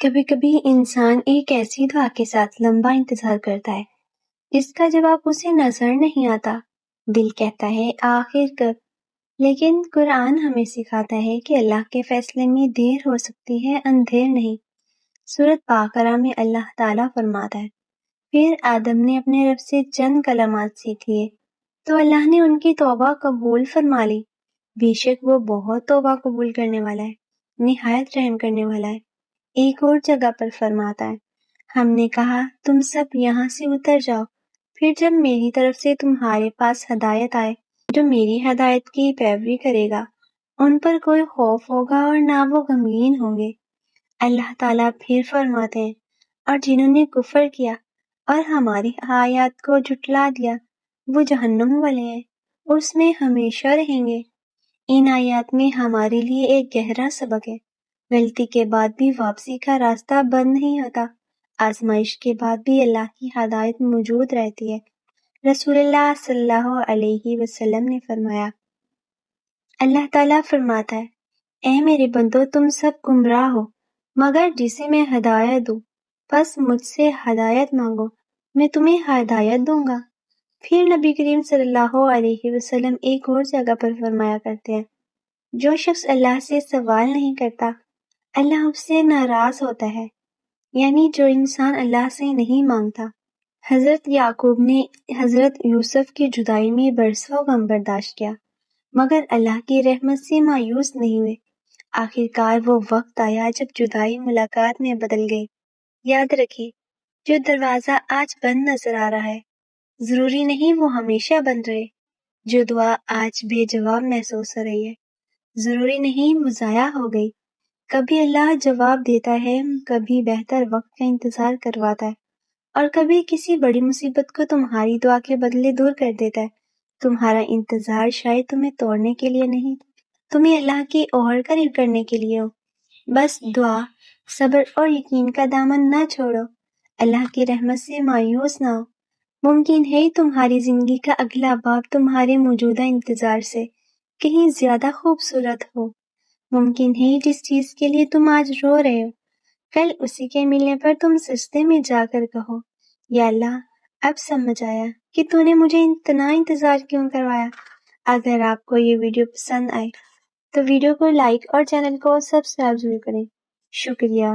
کبھی کبھی انسان ایک ایسی دعا کے ساتھ لمبا انتظار کرتا ہے جس کا جواب اسے نظر نہیں آتا۔ دل کہتا ہے آخر کب، لیکن قرآن ہمیں سکھاتا ہے کہ اللہ کے فیصلے میں دیر ہو سکتی ہے، اندھیر نہیں۔ سورۃ بقرہ میں اللہ تعالیٰ فرماتا ہے، پھر آدم نے اپنے رب سے چند کلمات سیکھ لیے تو اللہ نے ان کی توبہ قبول فرما لی۔ بے شک وہ بہت توبہ قبول کرنے والا ہے، نہایت رحم کرنے والا ہے۔ ایک اور جگہ پر فرماتا ہے، ہم نے کہا تم سب یہاں سے اتر جاؤ، پھر جب میری طرف سے تمہارے پاس ہدایت آئے، جو میری ہدایت کی پیروی کرے گا ان پر کوئی خوف ہوگا اور نہ وہ غمگین ہوں گے۔ اللہ تعالیٰ پھر فرماتے ہیں، اور جنہوں نے کفر کیا اور ہماری آیات کو جھٹلا دیا وہ جہنم والے ہیں، اس میں ہمیشہ رہیں گے۔ ان آیات میں ہمارے لیے ایک گہرا سبق ہے، غلطی کے بعد بھی واپسی کا راستہ بند نہیں ہوتا، آزمائش کے بعد بھی اللہ کی ہدایت موجود رہتی ہے۔ رسول اللہ صلی اللہ علیہ وسلم نے فرمایا، اللہ تعالیٰ فرماتا ہے، اے میرے بندو تم سب گمراہ ہو مگر جسے میں ہدایت دوں، پس مجھ سے ہدایت مانگو میں تمہیں ہدایت دوں گا۔ پھر نبی کریم صلی اللہ علیہ وسلم ایک اور جگہ پر فرمایا کرتے ہیں، جو شخص اللہ سے سوال نہیں کرتا اللہ اس سے ناراض ہوتا ہے، یعنی جو انسان اللہ سے نہیں مانگتا۔ حضرت یعقوب نے حضرت یوسف کی جدائی میں برسوں غم برداشت کیا مگر اللہ کی رحمت سے مایوس نہیں ہوئے۔ آخر کار وہ وقت آیا جب جدائی ملاقات میں بدل گئی۔ یاد رکھیے، جو دروازہ آج بند نظر آ رہا ہے ضروری نہیں وہ ہمیشہ بند رہے۔ جو دعا آج بے جواب محسوس ہو رہی ہے ضروری نہیں وہ ضائع ہو گئی۔ کبھی اللہ جواب دیتا ہے، کبھی بہتر وقت کا انتظار کرواتا ہے، اور کبھی کسی بڑی مصیبت کو تمہاری دعا کے بدلے دور کر دیتا ہے۔ تمہارا انتظار شاید تمہیں توڑنے کے لیے نہیں، تمہیں اللہ کی اور قریب کرنے کے لیے ہو۔ بس دعا، صبر اور یقین کا دامن نہ چھوڑو، اللہ کی رحمت سے مایوس نہ ہو۔ ممکن ہے تمہاری زندگی کا اگلا باب تمہارے موجودہ انتظار سے کہیں زیادہ خوبصورت ہو۔ ممکن ہے جس چیز کے لیے تم آج رو رہے ہو کل اسی کے ملنے پر تم سجدے میں جا کر کہو، یا اللہ اب سمجھ آیا کہ تو نے مجھے اتنا انتظار کیوں کروایا۔ اگر آپ کو یہ ویڈیو پسند آئے تو ویڈیو کو لائک اور چینل کو سبسکرائب ضرور کریں۔ شکریہ۔